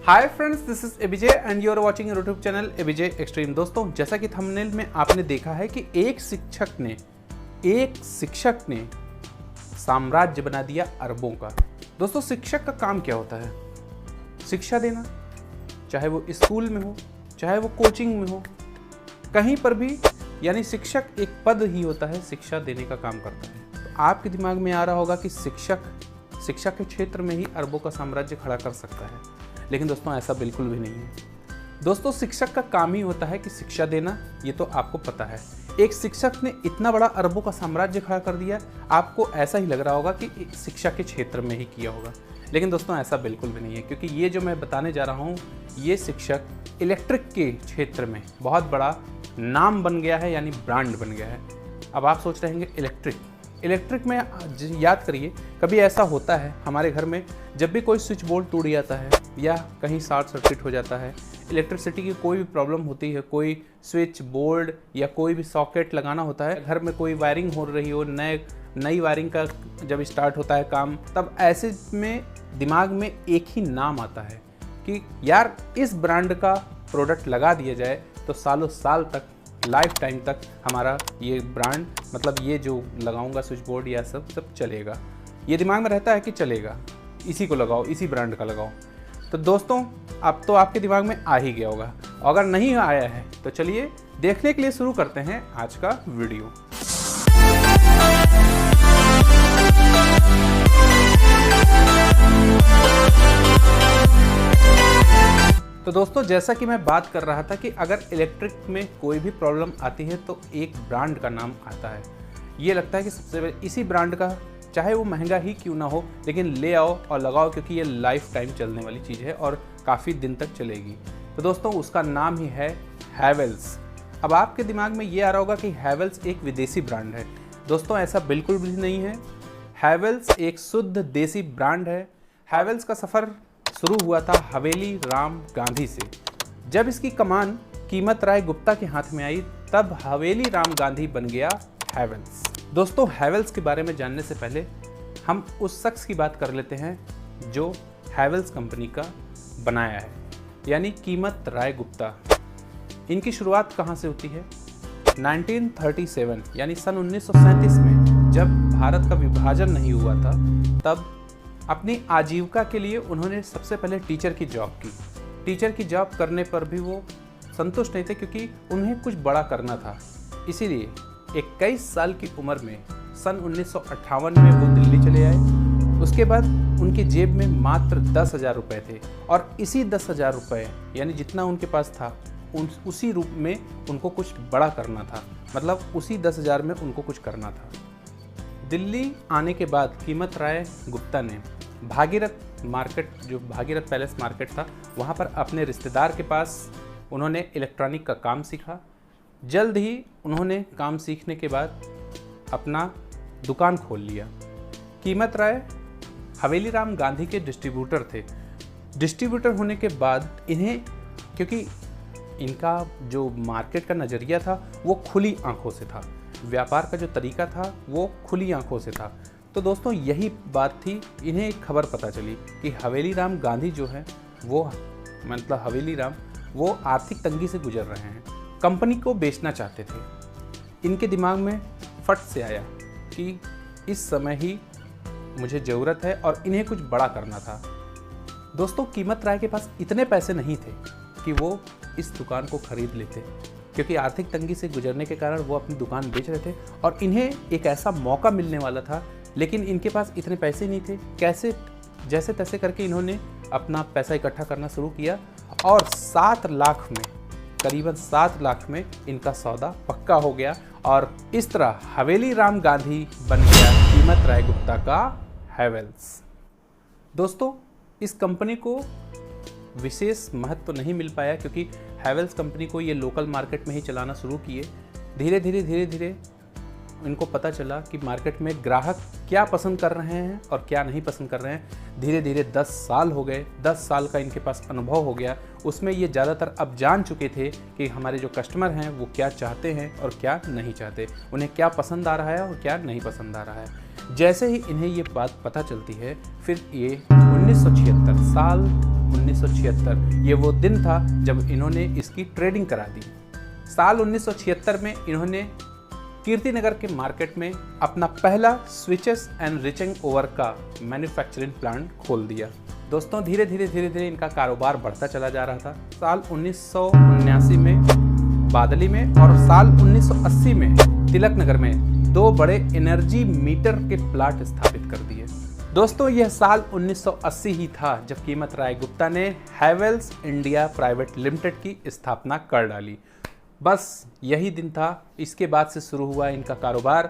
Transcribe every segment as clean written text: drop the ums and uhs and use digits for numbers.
Hi friends, this is ABJ and you are watching YouTube channel ABJ extreme. दोस्तों, जैसा कि thumbnail में आपने देखा है कि एक शिक्षक ने साम्राज्य बना दिया अरबों का। दोस्तों, शिक्षक का काम क्या होता है? शिक्षा देना, चाहे वो स्कूल में हो, चाहे वो कोचिंग में हो, कहीं पर भी। यानी शिक्षक एक पद ही होता है, शिक्षा देने का काम करता है। तो आपके दिमाग में आ रहा होगा कि शिक्षा के क्षेत्र में ही अरबों का साम्राज्य खड़ा कर सकता है, लेकिन दोस्तों ऐसा बिल्कुल भी नहीं है। दोस्तों, शिक्षक का काम ही होता है कि शिक्षा देना, ये तो आपको पता है। एक शिक्षक ने इतना बड़ा अरबों का साम्राज्य खड़ा कर दिया, आपको ऐसा ही लग रहा होगा कि शिक्षा के क्षेत्र में ही किया होगा, लेकिन दोस्तों ऐसा बिल्कुल भी नहीं है। क्योंकि ये जो मैं बताने जा रहा हूँ, ये शिक्षक इलेक्ट्रिक के क्षेत्र में बहुत बड़ा नाम बन गया है, यानी ब्रांड बन गया है। अब आप सोच रहे होंगे इलेक्ट्रिक में याद करिए, कभी ऐसा होता है हमारे घर में, जब भी कोई स्विच बोर्ड टूट जाता है या कहीं शॉर्ट सर्किट हो जाता है, इलेक्ट्रिसिटी की कोई भी प्रॉब्लम होती है, कोई स्विच बोर्ड या कोई भी सॉकेट लगाना होता है, घर में कोई वायरिंग हो रही हो, नई वायरिंग का जब स्टार्ट होता है काम, तब ऐसे में दिमाग में एक ही नाम आता है कि यार इस ब्रांड का प्रोडक्ट लगा दिया जाए तो सालों साल तक, लाइफ टाइम तक हमारा ये ब्रांड, मतलब ये जो लगाऊंगा स्विच बोर्ड या सब चलेगा। ये दिमाग में रहता है कि चलेगा, इसी को लगाओ, इसी ब्रांड का लगाओ। तो दोस्तों, अब तो आपके दिमाग में आ ही गया होगा। अगर नहीं आया है तो चलिए देखने के लिए शुरू करते हैं आज का वीडियो। तो दोस्तों, जैसा कि मैं बात कर रहा था कि अगर इलेक्ट्रिक में कोई भी प्रॉब्लम आती है तो एक ब्रांड का नाम आता है। ये लगता है कि सबसे पहले इसी ब्रांड का, चाहे वो महंगा ही क्यों ना हो, लेकिन ले आओ और लगाओ, क्योंकि ये लाइफ टाइम चलने वाली चीज़ है और काफ़ी दिन तक चलेगी। तो दोस्तों, उसका नाम ही है हैवेल्स। अब आपके दिमाग में ये आ रहा होगा कि हैवेल्स एक विदेशी ब्रांड है। दोस्तों, ऐसा बिल्कुल भी नहीं है। हैवेल्स एक शुद्ध देसी ब्रांड है। हैवेल्स का सफ़र शुरू हुआ था हवेली राम गांधी से। जब इसकी कमान कीमत राय गुप्ता के हाथ में आई, तब हवेली राम गांधी बन गया हैवेल्स। दोस्तों, हैवेल्स के बारे में जानने से पहले हम उस शख्स की बात कर लेते हैं जो हैवेल्स कंपनी का बनाया है, यानी कीमत राय गुप्ता। इनकी शुरुआत कहाँ से होती है? 1937 यानी सन 1937 में, जब भारत का विभाजन नहीं हुआ था, तब अपनी आजीविका के लिए उन्होंने सबसे पहले टीचर की जॉब की। टीचर की जॉब करने पर भी वो संतुष्ट नहीं थे, क्योंकि उन्हें कुछ बड़ा करना था। इसीलिए 21 साल की उम्र में सन 1958 में वो दिल्ली चले आए। उसके बाद उनके जेब में मात्र 10,000 रुपये थे, और इसी 10,000 रुपये, यानी जितना उनके पास था, उसी रूप में उनको कुछ बड़ा करना था। मतलब उसी 10,000 में उनको कुछ करना था। दिल्ली आने के बाद कीमत राय गुप्ता ने भागीरथ मार्केट, जो भागीरथ पैलेस मार्केट था, वहाँ पर अपने रिश्तेदार के पास उन्होंने इलेक्ट्रॉनिक का काम सीखा। जल्द ही उन्होंने काम सीखने के बाद अपना दुकान खोल लिया। कीमत राय हवेली राम गांधी के डिस्ट्रीब्यूटर थे। डिस्ट्रीब्यूटर होने के बाद इन्हें, क्योंकि इनका जो मार्केट का नज़रिया था वो खुली आंखों से था, व्यापार का जो तरीका था वो खुली आंखों से था। तो दोस्तों, यही बात थी, इन्हें एक खबर पता चली कि हवेली राम गांधी जो है वो, मतलब हवेली राम, वो आर्थिक तंगी से गुजर रहे हैं, कंपनी को बेचना चाहते थे। इनके दिमाग में फट से आया कि इस समय ही मुझे ज़रूरत है और इन्हें कुछ बड़ा करना था। दोस्तों, कीमत राय के पास इतने पैसे नहीं थे कि वो इस दुकान को खरीद लेते, क्योंकि आर्थिक तंगी से गुजरने के कारण वो अपनी दुकान बेच रहे थे और इन्हें एक ऐसा मौका मिलने वाला था, लेकिन इनके पास इतने पैसे नहीं थे। कैसे, जैसे तैसे करके इन्होंने अपना पैसा इकट्ठा करना शुरू किया, और 7 लाख में, करीबन 7 लाख में इनका सौदा पक्का हो गया, और इस तरह हवेली राम गांधी बन गया कीमत राय गुप्ता का हैवेल्स। दोस्तों, इस कंपनी को विशेष महत्व तो नहीं मिल पाया, क्योंकि हैवेल्स कंपनी को ये लोकल मार्केट में ही चलाना शुरू किए। धीरे धीरे इनको पता चला कि मार्केट में ग्राहक क्या पसंद कर रहे हैं और क्या नहीं पसंद कर रहे हैं। धीरे धीरे 10 साल हो गए, 10 साल का इनके पास अनुभव हो गया। उसमें ये ज़्यादातर अब जान चुके थे कि हमारे जो कस्टमर हैं वो क्या चाहते हैं और क्या नहीं चाहते, उन्हें क्या पसंद आ रहा है और क्या नहीं पसंद आ रहा है। जैसे ही इन्हें ये बात पता चलती है, फिर ये 1976, साल 1976 ये वो दिन था जब इन्होंने इसकी ट्रेडिंग करा दी। साल 1976 में इन्होंने कीर्तिनगर के मार्केट में अपना पहला स्विचेस एंड रिचिंग ओवर का मैन्युफैक्चरिंग प्लांट खोल दिया। दोस्तों धीरे धीरे इनका कारोबार बढ़ता चला जा रहा था। साल 1979 में बादली में और साल 1980 में तिलक नगर में 2 बड़े एनर्जी मीटर के प्लांट स्थापित कर दिए। दोस्तों यह साल 1980 ही था जब कीमत राय गुप्ता ने हैवेल्स इंडिया प्राइवेट लिमिटेड की स्थापना कर डाली। बस यही दिन था। इसके बाद से शुरू हुआ इनका कारोबार।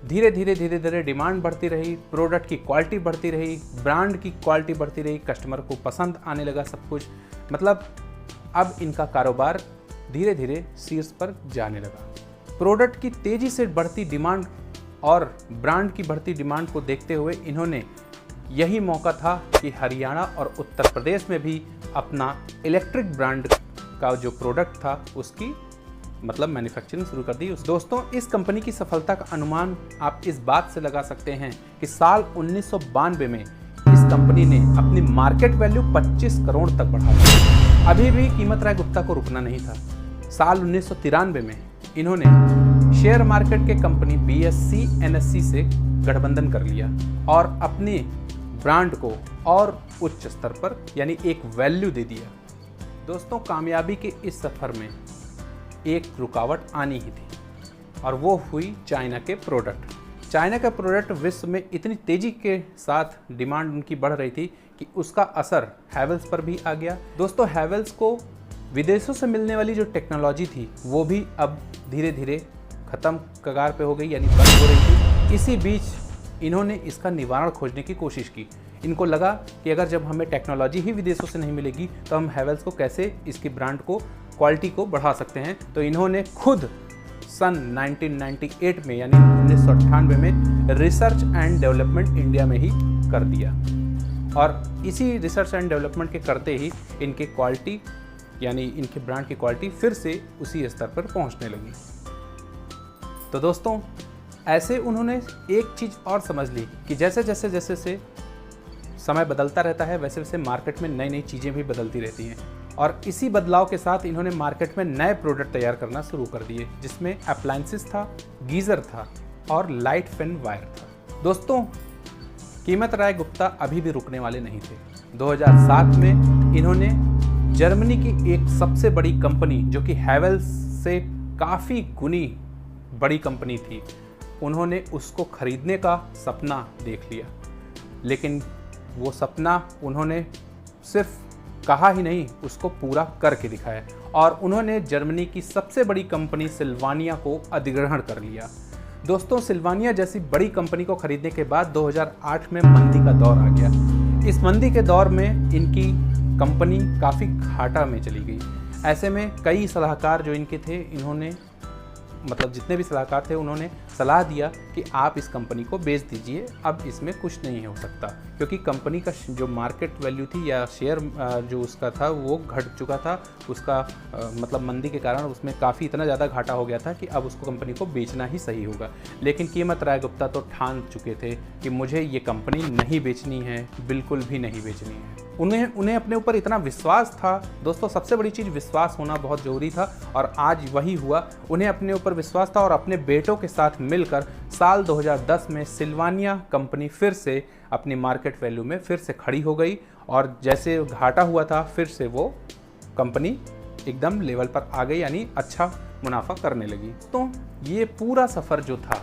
धीरे धीरे डिमांड बढ़ती रही, प्रोडक्ट की क्वालिटी बढ़ती रही, ब्रांड की क्वालिटी बढ़ती रही, कस्टमर को पसंद आने लगा सब कुछ। मतलब अब इनका कारोबार धीरे धीरे शीर्ष पर जाने लगा। प्रोडक्ट की तेज़ी से बढ़ती डिमांड और ब्रांड की बढ़ती डिमांड को देखते हुए इन्होंने यही मौका था कि हरियाणा और उत्तर प्रदेश में भी अपना इलेक्ट्रिक ब्रांड का जो प्रोडक्ट था उसकी मतलब मैन्युफैक्चरिंग शुरू कर दी। दोस्तों इस कंपनी की सफलता का अनुमान आप इस बात से लगा सकते हैं कि साल 1992 में इस कंपनी ने अपनी मार्केट वैल्यू 25 करोड़ तक बढ़ा दी। अभी भी कीमत राय गुप्ता को रुकना नहीं था। साल 1993 में इन्होंने शेयर मार्केट के कंपनी BSE NSE से गठबंधन कर लिया और अपने ब्रांड को और उच्च स्तर पर यानी एक वैल्यू दे दिया। दोस्तों कामयाबी के इस सफर में एक रुकावट आनी ही थी और वो हुई चाइना के प्रोडक्ट। चाइना का प्रोडक्ट विश्व में इतनी तेज़ी के साथ डिमांड उनकी बढ़ रही थी कि उसका असर हैवेल्स पर भी आ गया। दोस्तों हैवेल्स को विदेशों से मिलने वाली जो टेक्नोलॉजी थी वो भी अब धीरे धीरे ख़त्म कगार पे हो गई यानी बंद हो रही थी। इसी बीच इन्होंने इसका निवारण खोजने की कोशिश की। इनको लगा कि अगर जब हमें टेक्नोलॉजी ही विदेशों से नहीं मिलेगी तो हम हैवेल्स को कैसे इसकी ब्रांड को क्वालिटी को बढ़ा सकते हैं। तो इन्होंने खुद सन 1998 में यानी 1998 में रिसर्च एंड डेवलपमेंट इंडिया में ही कर दिया और इसी रिसर्च एंड डेवलपमेंट के करते ही इनके क्वालिटी यानी इनके ब्रांड की क्वालिटी फिर से उसी स्तर पर पहुंचने लगी। तो दोस्तों ऐसे उन्होंने एक चीज़ और समझ ली कि जैसे जैसे समय बदलता रहता है वैसे वैसे मार्केट में नई नई चीज़ें भी बदलती रहती हैं और इसी बदलाव के साथ इन्होंने मार्केट में नए प्रोडक्ट तैयार करना शुरू कर दिए जिसमें अप्लायंसेस था, गीज़र था और लाइट फैन वायर था। दोस्तों कीमत राय गुप्ता अभी भी रुकने वाले नहीं थे। 2007 में इन्होंने जर्मनी की एक सबसे बड़ी कंपनी जो कि हैवेल्स से काफ़ी गुनी बड़ी कंपनी थी, उन्होंने उसको खरीदने का सपना देख लिया। लेकिन वो सपना उन्होंने सिर्फ कहा ही नहीं, उसको पूरा करके दिखाया और उन्होंने जर्मनी की सबसे बड़ी कंपनी सिल्वानिया को अधिग्रहण कर लिया। दोस्तों सिल्वानिया जैसी बड़ी कंपनी को खरीदने के बाद 2008 में मंदी का दौर आ गया। इस मंदी के दौर में इनकी कंपनी काफ़ी घाटा में चली गई। ऐसे में कई सलाहकार जो इनके थे इन्होंने मतलब जितने भी सलाहकार थे उन्होंने सलाह दिया कि आप इस कंपनी को बेच दीजिए, अब इसमें कुछ नहीं हो सकता क्योंकि कंपनी का जो मार्केट वैल्यू थी या शेयर जो उसका था वो घट चुका था। उसका मतलब मंदी के कारण उसमें काफ़ी इतना ज़्यादा घाटा हो गया था कि अब उसको कंपनी को बेचना ही सही होगा। लेकिन कीमत राय गुप्ता तो ठान चुके थे कि मुझे ये कंपनी नहीं बेचनी है, बिल्कुल भी नहीं बेचनी है। उन्हें अपने ऊपर इतना विश्वास था। दोस्तों सबसे बड़ी चीज़ विश्वास होना बहुत ज़रूरी था और आज वही हुआ। उन्हें अपने ऊपर विश्वास था और अपने बेटों के साथ मिलकर साल 2010 में सिल्वानिया कंपनी फिर से अपनी मार्केट वैल्यू में फिर से खड़ी हो गई और जैसे घाटा हुआ था फिर से वो कंपनी एकदम लेवल पर आ गई यानी अच्छा मुनाफा करने लगी। तो ये पूरा सफ़र जो था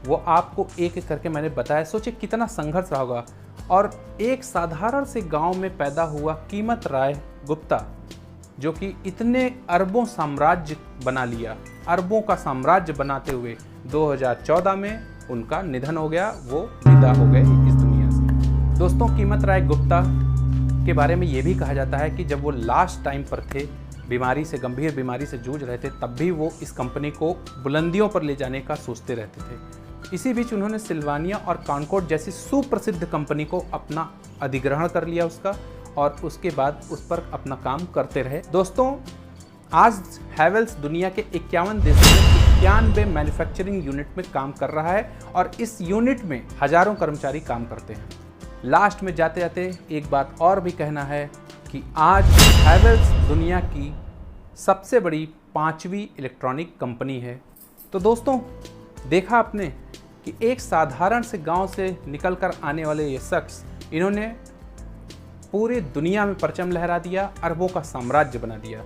वो आपको एक एक करके मैंने बताया। सोचिए कितना संघर्ष रहा होगा। और एक साधारण से गांव में पैदा हुआ कीमत राय गुप्ता जो कि इतने अरबों साम्राज्य बना लिया, अरबों का साम्राज्य बनाते हुए 2014 में उनका निधन हो गया, वो विदा हो गए इस दुनिया से। दोस्तों कीमत राय गुप्ता के बारे में ये भी कहा जाता है कि जब वो लास्ट टाइम पर थे, बीमारी से गंभीर बीमारी से जूझ रहे थे, तब भी वो इस कंपनी को बुलंदियों पर ले जाने का सोचते रहते थे। इसी बीच उन्होंने सिल्वानिया और कॉनकॉर्ड जैसी सुप्रसिद्ध कंपनी को अपना अधिग्रहण कर लिया उसका और उसके बाद उस पर अपना काम करते रहे। दोस्तों आज हैवेल्स दुनिया के 51 देशों में 91 मैन्युफैक्चरिंग यूनिट में काम कर रहा है और इस यूनिट में हजारों कर्मचारी काम करते हैं। लास्ट में जाते जाते एक बात और भी कहना है कि आज हैवेल्स दुनिया की सबसे बड़ी 5वीं इलेक्ट्रॉनिक कंपनी है। तो दोस्तों, देखा आपने कि एक साधारण से गांव से निकलकर आने वाले ये शख्स, इन्होंने पूरी दुनिया में परचम लहरा दिया, अरबों का साम्राज्य बना दिया।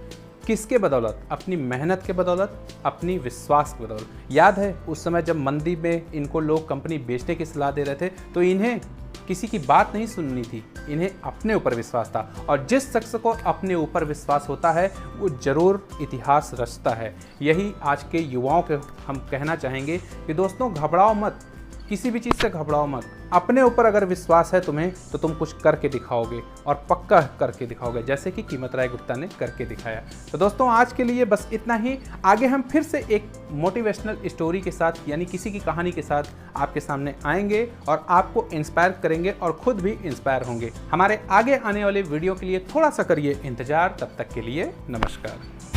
किसके बदौलत? अपनी मेहनत के बदौलत, अपनी विश्वास के बदौलत। याद है उस समय जब मंदी में इनको लोग कंपनी बेचने की सलाह दे रहे थे, तो इन्हें किसी की बात नहीं सुननी थी, इन्हें अपने ऊपर विश्वास था। और जिस शख्स को अपने ऊपर विश्वास होता है वो जरूर इतिहास रचता है। यही आज के युवाओं के हम कहना चाहेंगे कि दोस्तों, घबराओ मत, किसी भी चीज़ से घबराओ मत। अपने ऊपर अगर विश्वास है तुम्हें, तो तुम कुछ करके दिखाओगे और पक्का करके दिखाओगे, जैसे कि कीमत राय गुप्ता ने करके दिखाया। तो दोस्तों, आज के लिए बस इतना ही। आगे हम फिर से एक मोटिवेशनल स्टोरी के साथ, यानी किसी की कहानी के साथ आपके सामने आएंगे और आपको इंस्पायर करेंगे और खुद भी इंस्पायर होंगे। हमारे आगे आने वाले वीडियो के लिए थोड़ा सा करिए इंतजार। तब तक के लिए नमस्कार।